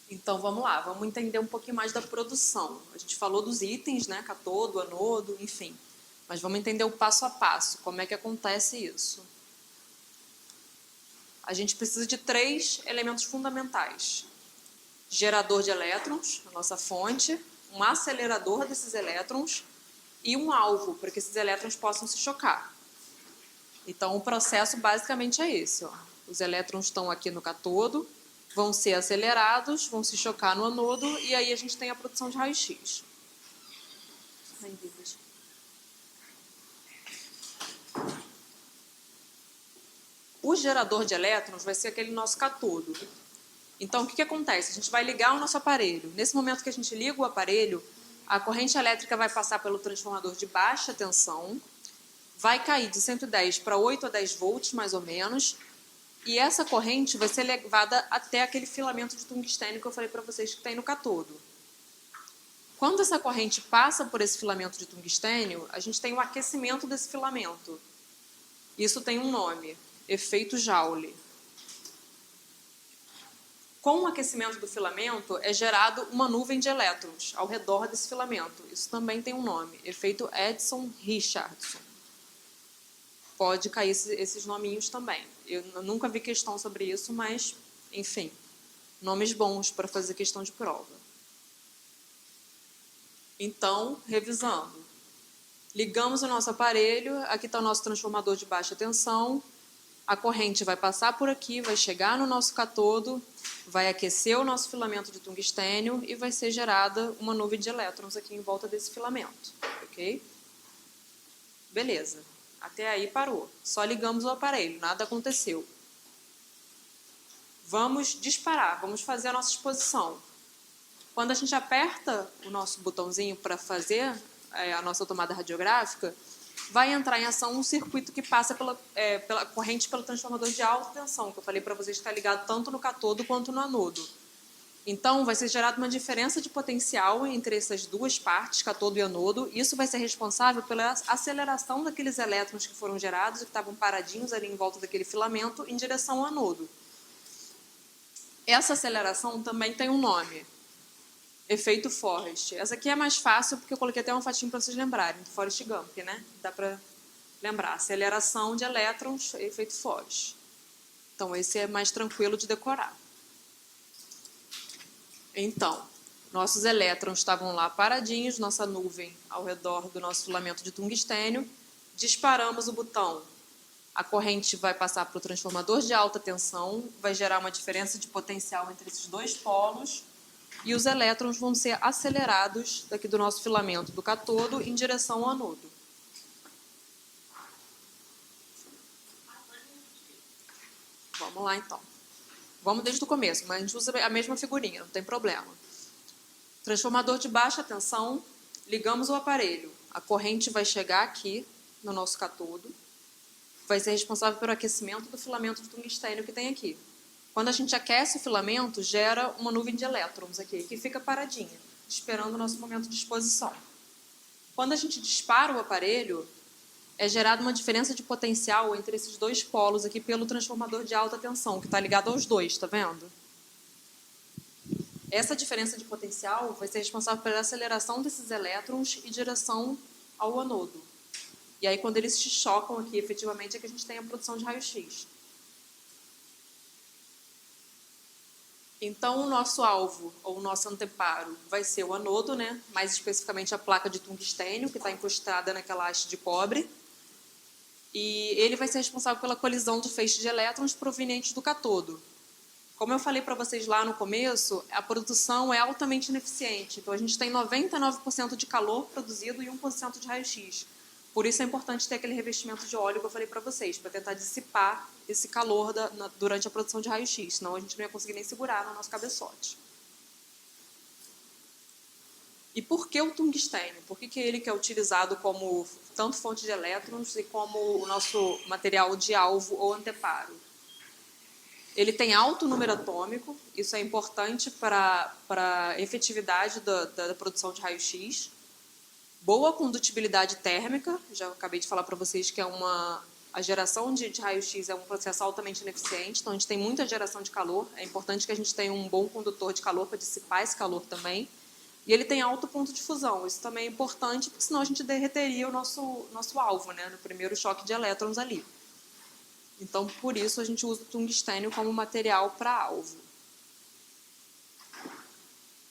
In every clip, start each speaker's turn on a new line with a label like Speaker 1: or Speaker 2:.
Speaker 1: Então, vamos lá, vamos entender um pouquinho mais da produção. A gente falou dos itens, né, cátodo, anodo, enfim. Mas vamos entender o passo a passo, como é que acontece isso. A gente precisa de 3 elementos fundamentais. Gerador de elétrons, a nossa fonte, um acelerador desses elétrons e um alvo, para que esses elétrons possam se chocar. Então, o processo basicamente é esse. Ó. Os elétrons estão aqui no cátodo, vão ser acelerados, vão se chocar no anodo, e aí a gente tem a produção de raio-x. O gerador de elétrons vai ser aquele nosso cátodo. Então, o que acontece? A gente vai ligar o nosso aparelho. Nesse momento que a gente liga o aparelho, a corrente elétrica vai passar pelo transformador de baixa tensão, vai cair de 110 para 8 a 10 volts, mais ou menos, e essa corrente vai ser levada até aquele filamento de tungstênio que eu falei para vocês que tem no cátodo. Quando essa corrente passa por esse filamento de tungstênio, a gente tem o aquecimento desse filamento. Isso tem um nome, efeito Joule. Com o aquecimento do filamento, é gerado uma nuvem de elétrons ao redor desse filamento. Isso também tem um nome, efeito Edson-Richardson. Pode cair esses nominhos também. Eu nunca vi questão sobre isso, mas, enfim, nomes bons para fazer questão de prova. Então, revisando. Ligamos o nosso aparelho, aqui está o nosso transformador de baixa tensão, a corrente vai passar por aqui, vai chegar no nosso cátodo, vai aquecer o nosso filamento de tungstênio e vai ser gerada uma nuvem de elétrons aqui em volta desse filamento, ok? Beleza, até aí parou. Só ligamos o aparelho, nada aconteceu. Vamos disparar, vamos fazer a nossa exposição. Quando a gente aperta o nosso botãozinho para fazer a nossa tomada radiográfica, vai entrar em ação um circuito que passa pela corrente pelo transformador de alta tensão, que eu falei para vocês que está ligado tanto no cátodo quanto no anodo. Então, vai ser gerada uma diferença de potencial entre essas duas partes, cátodo e anodo. Isso vai ser responsável pela aceleração daqueles elétrons que foram gerados e que estavam paradinhos ali em volta daquele filamento em direção ao anodo. Essa aceleração também tem um nome, efeito Forrest. Essa aqui é mais fácil porque eu coloquei até uma fotinho para vocês lembrarem, do Forrest Gump, né? Dá para lembrar. Aceleração de elétrons, efeito Forrest. Então, esse é mais tranquilo de decorar. Então, nossos elétrons estavam lá paradinhos, nossa nuvem ao redor do nosso filamento de tungstênio. Disparamos o botão. A corrente vai passar para o transformador de alta tensão, vai gerar uma diferença de potencial entre esses dois polos e os elétrons vão ser acelerados daqui do nosso filamento do cátodo em direção ao anodo. Vamos lá, então. Vamos desde o começo, mas a gente usa a mesma figurinha, não tem problema. Transformador de baixa tensão, ligamos o aparelho. A corrente vai chegar aqui no nosso cátodo, vai ser responsável pelo aquecimento do filamento de tungstênio que tem aqui. Quando a gente aquece o filamento, gera uma nuvem de elétrons aqui, que fica paradinha, esperando o nosso momento de exposição. Quando a gente dispara o aparelho, é gerada uma diferença de potencial entre esses dois polos aqui pelo transformador de alta tensão, que está ligado aos dois, tá vendo? Essa diferença de potencial vai ser responsável pela aceleração desses elétrons em direção ao anodo. E aí, quando eles se chocam aqui, efetivamente, é que a gente tem a produção de raio-x. Então, o nosso alvo, ou o nosso anteparo, vai ser o anodo, né? Mais especificamente a placa de tungstênio, que está encostada naquela haste de cobre. E ele vai ser responsável pela colisão do feixe de elétrons provenientes do cátodo. Como eu falei para vocês lá no começo, a produção é altamente ineficiente. Então, a gente tem 99% de calor produzido e 1% de raio-x. Por isso é importante ter aquele revestimento de óleo que eu falei para vocês, para tentar dissipar esse calor durante a produção de raio-x, senão a gente não ia conseguir nem segurar no nosso cabeçote. E por que o tungstênio? Por que ele que é utilizado como tanto fonte de elétrons e como o nosso material de alvo ou anteparo? Ele tem alto número atômico, isso é importante para a efetividade da produção de raio-x. Boa condutibilidade térmica, já acabei de falar para vocês que é A geração de raio-x é um processo altamente ineficiente, então a gente tem muita geração de calor. É importante que a gente tenha um bom condutor de calor para dissipar esse calor também. E ele tem alto ponto de fusão. Isso também é importante, porque senão a gente derreteria o nosso alvo, né, no primeiro choque de elétrons ali. Então, por isso, a gente usa o tungstênio como material para alvo.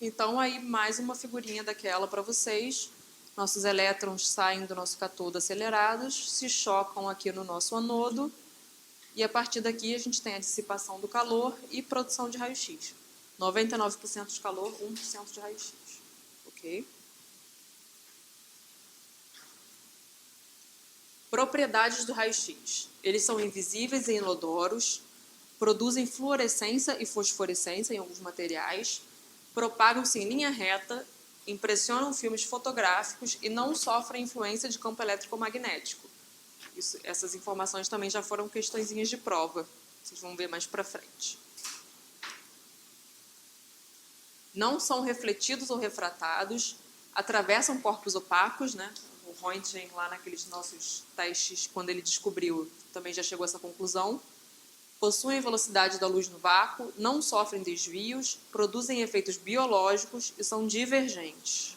Speaker 1: Então, aí, mais uma figurinha daquela para vocês. Nossos elétrons saem do nosso cátodo acelerados, se chocam aqui no nosso anodo, e a partir daqui a gente tem a dissipação do calor e produção de raio-x. 99% de calor, 1% de raio-x. Ok? Propriedades do raio-x. Eles são invisíveis e inodoros, produzem fluorescência e fosforescência em alguns materiais, propagam-se em linha reta, impressionam filmes fotográficos e não sofrem influência de campo eletromagnético. Essas informações também já foram questõezinhas de prova. Vocês vão ver mais para frente. Não são refletidos ou refratados, atravessam corpos opacos, né? O Röntgen, lá naqueles nossos testes, quando ele descobriu, também já chegou a essa conclusão. Possuem velocidade da luz no vácuo, não sofrem desvios, produzem efeitos biológicos e são divergentes.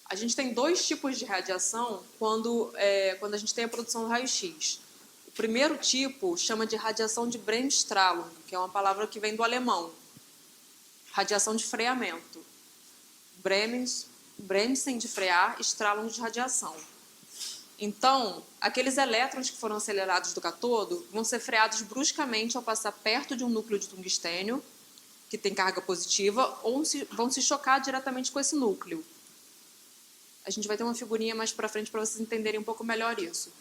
Speaker 1: A gente tem dois tipos de radiação quando a gente tem a produção do raio-x. O primeiro tipo chama de radiação de Bremsstrahlung, que é uma palavra que vem do alemão. Radiação de freamento. Bremsen de frear, Strahlung de radiação. Então, aqueles elétrons que foram acelerados do cátodo vão ser freados bruscamente ao passar perto de um núcleo de tungstênio, que tem carga positiva, ou vão se chocar diretamente com esse núcleo. A gente vai ter uma figurinha mais para frente para vocês entenderem um pouco melhor isso.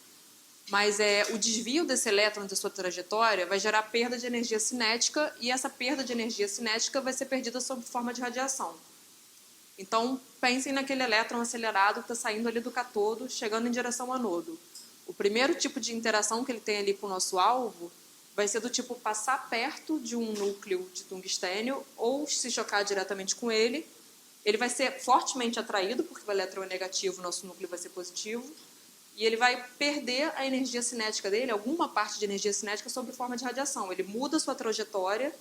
Speaker 1: Mas o desvio desse elétron da sua trajetória vai gerar perda de energia cinética, e essa perda de energia cinética vai ser perdida sob forma de radiação. Então, pensem naquele elétron acelerado que está saindo ali do cátodo, chegando em direção ao anodo. O primeiro tipo de interação que ele tem ali com o nosso alvo vai ser do tipo passar perto de um núcleo de tungstênio ou se chocar diretamente com ele. Ele vai ser fortemente atraído, porque o elétron é negativo, o nosso núcleo vai ser positivo, e ele vai perder a energia cinética dele, alguma parte de energia cinética, sob forma de radiação. Ele muda a sua trajetória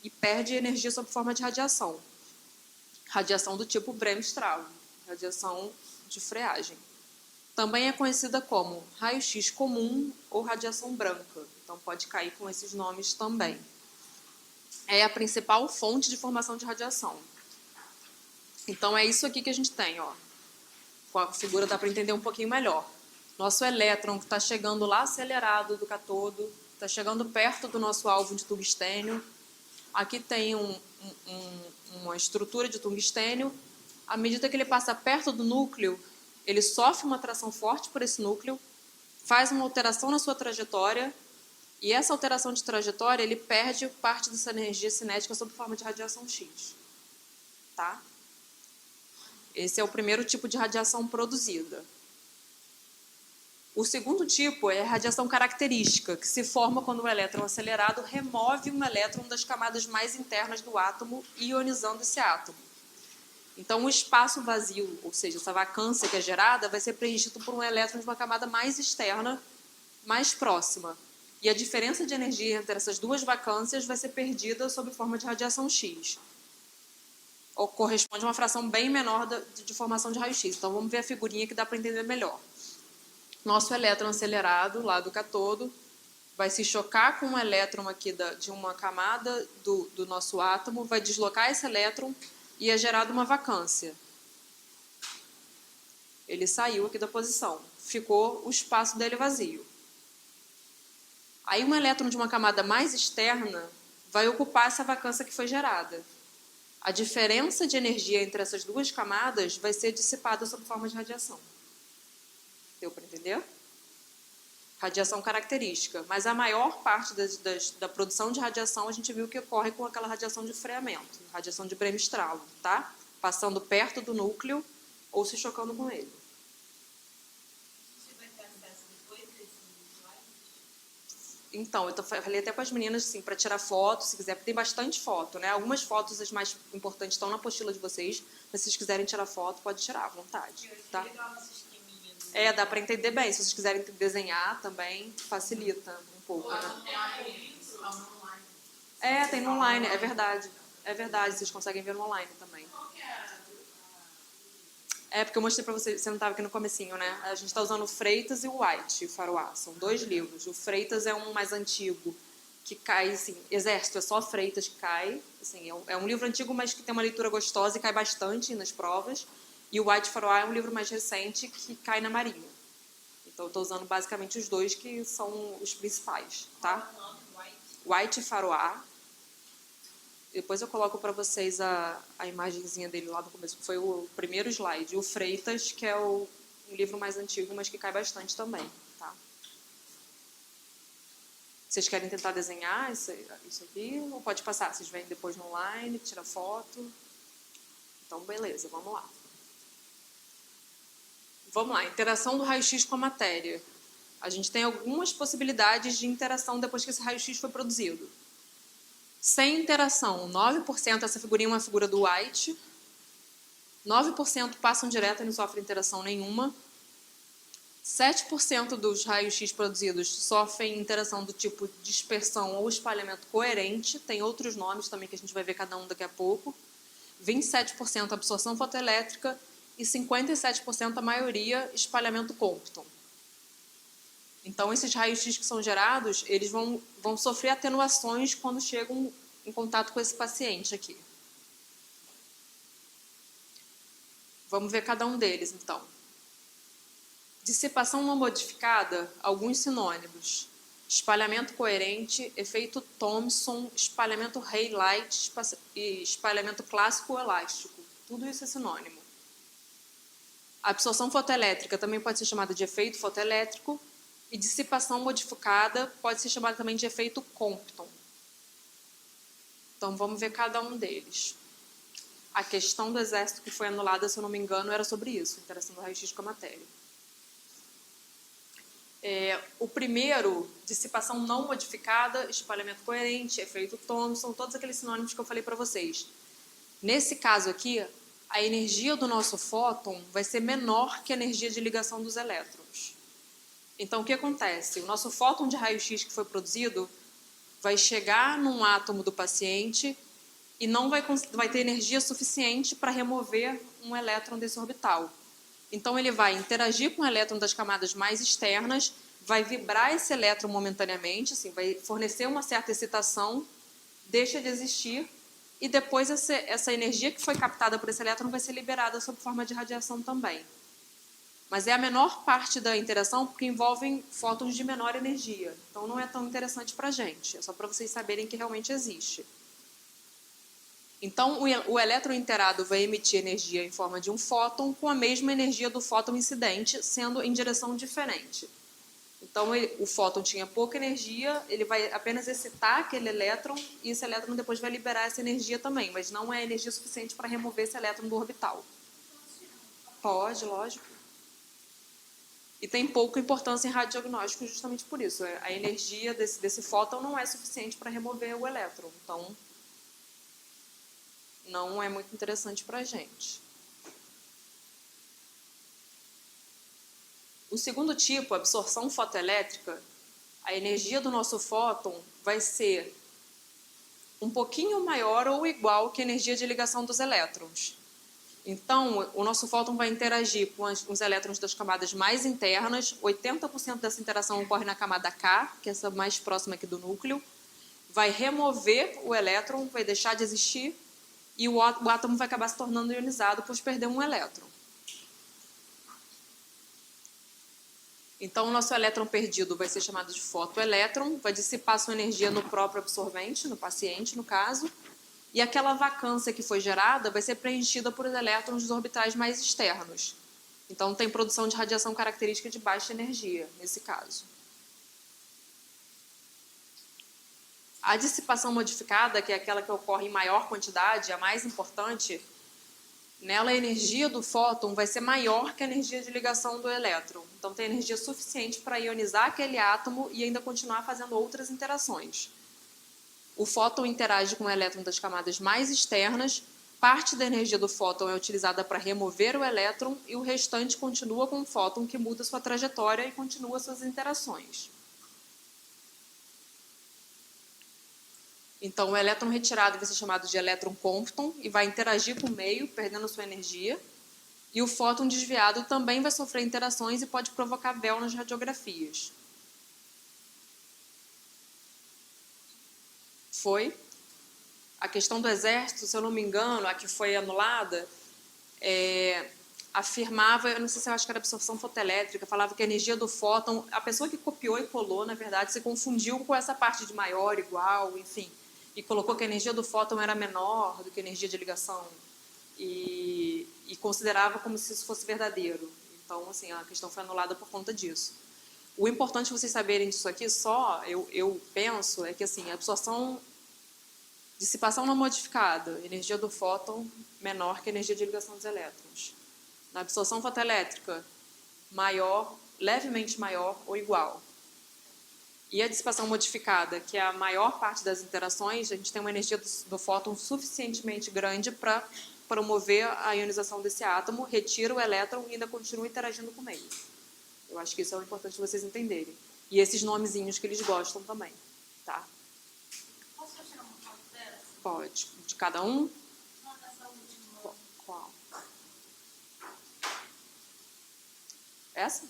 Speaker 1: e perde energia sob forma de radiação. Radiação do tipo Bremsstrahlung, radiação de freagem. Também é conhecida como raio-x comum ou radiação branca. Então, pode cair com esses nomes também. É a principal fonte de formação de radiação. Então, é isso aqui que a gente tem, ó. Com a figura dá para entender um pouquinho melhor. Nosso elétron que está chegando lá acelerado do cátodo, está chegando perto do nosso alvo de tungstênio. Aqui tem uma estrutura de tungstênio. À medida que ele passa perto do núcleo, ele sofre uma atração forte por esse núcleo, faz uma alteração na sua trajetória, e essa alteração de trajetória, ele perde parte dessa energia cinética sob forma de radiação X. Tá? Esse é o primeiro tipo de radiação produzida. O segundo tipo é a radiação característica, que se forma quando o elétron acelerado remove um elétron das camadas mais internas do átomo, ionizando esse átomo. Então, o espaço vazio, ou seja, essa vacância que é gerada, vai ser preenchido por um elétron de uma camada mais externa, mais próxima. E a diferença de energia entre essas duas vacâncias vai ser perdida sob forma de radiação X. Ou corresponde a uma fração bem menor de formação de raio-x. Então, vamos ver a figurinha que dá para entender melhor. Nosso elétron acelerado, lá do cátodo, vai se chocar com um elétron aqui de uma camada do nosso átomo, vai deslocar esse elétron e é gerada uma vacância. Ele saiu aqui da posição, ficou o espaço dele vazio. Aí um elétron de uma camada mais externa vai ocupar essa vacância que foi gerada. A diferença de energia entre essas duas camadas vai ser dissipada sob forma de radiação. Deu para entender? Radiação característica. Mas a maior parte da produção de radiação a gente viu que ocorre com aquela radiação de freamento, radiação de Bremsstrahlung, tá? Passando perto do núcleo ou se chocando com ele.
Speaker 2: Você vai ter acesso depois desses slides?
Speaker 1: Então, eu falei até com as meninas assim, para tirar foto, se quiser, porque tem bastante foto, né? Algumas fotos, as mais importantes, estão na apostila de vocês. Mas se vocês quiserem tirar foto, pode tirar à vontade.
Speaker 2: Eu achei
Speaker 1: tá?
Speaker 2: legal esse esqueminha do
Speaker 1: Dá para entender bem. Se vocês quiserem desenhar também, facilita um pouco, né? Tem no online, é verdade. É verdade, vocês conseguem ver no online também. Porque eu mostrei para você não estava aqui no comecinho, né? A gente está usando o Freitas e o White, o Faroá. São 2 livros. O Freitas é um mais antigo, que cai, assim, Exército é só Freitas que cai. Assim, é um livro antigo, mas que tem uma leitura gostosa e cai bastante nas provas. E o White Faroá é um livro mais recente que cai na Marinha. Então, eu estou usando basicamente os 2 que são os principais, tá? White e Faroá. Depois eu coloco para vocês a imagenzinha dele lá no começo, que foi o primeiro slide. O Freitas, que é um livro mais antigo, mas que cai bastante também, tá? Vocês querem tentar desenhar isso aqui? Ou pode passar? Vocês vêm depois no online, tira foto. Então, beleza, vamos lá. Vamos lá, interação do raio-x com a matéria. A gente tem algumas possibilidades de interação depois que esse raio-x foi produzido. Sem interação, 9%, essa figurinha é uma figura do White, 9% passam direto e não sofrem interação nenhuma, 7% dos raios-x produzidos sofrem interação do tipo dispersão ou espalhamento coerente, tem outros nomes também que a gente vai ver cada um daqui a pouco, 27% absorção fotoelétrica e 57% a maioria espalhamento Compton. Então, esses raios-x que são gerados, eles vão sofrer atenuações quando chegam em contato com esse paciente aqui. Vamos ver cada um deles, então. Dissipação não modificada, alguns sinônimos. Espalhamento coerente, efeito Thomson, espalhamento Rayleigh e espalhamento clássico elástico. Tudo isso é sinônimo. A absorção fotoelétrica também pode ser chamada de efeito fotoelétrico, e dissipação modificada pode ser chamada também de efeito Compton. Então, vamos ver cada um deles. A questão do Exército que foi anulada, se eu não me engano, era sobre isso, interação do raio-x com a matéria. O primeiro, dissipação não modificada, espalhamento coerente, efeito Thomson, todos aqueles sinônimos que eu falei para vocês. Nesse caso aqui, a energia do nosso fóton vai ser menor que a energia de ligação dos elétrons. Então, o que acontece? O nosso fóton de raio-x que foi produzido vai chegar num átomo do paciente e não vai ter energia suficiente para remover um elétron desse orbital. Então, ele vai interagir com o elétron das camadas mais externas, vai vibrar esse elétron momentaneamente, assim, vai fornecer uma certa excitação, deixa de existir, e depois essa energia que foi captada por esse elétron vai ser liberada sob forma de radiação também. Mas é a menor parte da interação porque envolvem fótons de menor energia. Então, não é tão interessante para a gente. É só para vocês saberem que realmente existe. Então, o elétron interado vai emitir energia em forma de um fóton com a mesma energia do fóton incidente, sendo em direção diferente. Então, o fóton tinha pouca energia, ele vai apenas excitar aquele elétron e esse elétron depois vai liberar essa energia também, mas não é energia suficiente para remover esse elétron do orbital. Pode, lógico. E tem pouca importância em radiodiagnóstico justamente por isso. A energia desse fóton não é suficiente para remover o elétron. Então, não é muito interessante para a gente. O segundo tipo, a absorção fotoelétrica, a energia do nosso fóton vai ser um pouquinho maior ou igual que a energia de ligação dos elétrons. Então, o nosso fóton vai interagir com os elétrons das camadas mais internas, 80% dessa interação ocorre na camada K, que é essa mais próxima aqui do núcleo, vai remover o elétron, vai deixar de existir, e o átomo vai acabar se tornando ionizado por perder um elétron. Então, o nosso elétron perdido vai ser chamado de fotoelétron, vai dissipar sua energia no próprio absorvente, no paciente, no caso, e aquela vacância que foi gerada vai ser preenchida por elétrons dos orbitais mais externos. Então, tem produção de radiação característica de baixa energia, nesse caso. A dissipação modificada, que é aquela que ocorre em maior quantidade, a mais importante, nela a energia do fóton vai ser maior que a energia de ligação do elétron. Então, tem energia suficiente para ionizar aquele átomo e ainda continuar fazendo outras interações. O fóton interage com o elétron das camadas mais externas, Parte da energia do fóton é utilizada para remover o elétron e o restante continua com o fóton, que muda sua trajetória e continua suas interações. Então, o elétron retirado vai ser chamado de elétron Compton e vai interagir com o meio, perdendo sua energia. E o fóton desviado também vai sofrer interações e pode provocar véu nas radiografias. Foi? A questão do exército, se eu não me engano, a que foi anulada, afirmava, eu não sei se eu acho que era absorção fotoelétrica, falava que a energia do fóton, a pessoa que copiou e colou, na verdade, se confundiu com essa parte de maior, igual, enfim, e colocou que a energia do fóton era menor do que a energia de ligação e considerava como se isso fosse verdadeiro. Então, assim, a questão foi anulada por conta disso. O importante vocês saberem disso aqui, eu penso, é que assim, a absorção, dissipação não modificada, energia do fóton menor que a energia de ligação dos elétrons. Na absorção fotoelétrica, maior, levemente maior ou igual. E a dissipação modificada, que é a maior parte das interações, a gente tem uma energia do fóton suficientemente grande para promover a ionização desse átomo, retira o elétron e ainda continua interagindo com o meio. Eu acho que isso é importante vocês entenderem. E esses nomezinhos que eles gostam também, tá?
Speaker 2: Posso tirar uma foto dessa?
Speaker 1: Pode. De cada um?
Speaker 2: Não, dessa última.
Speaker 1: Qual? Essa?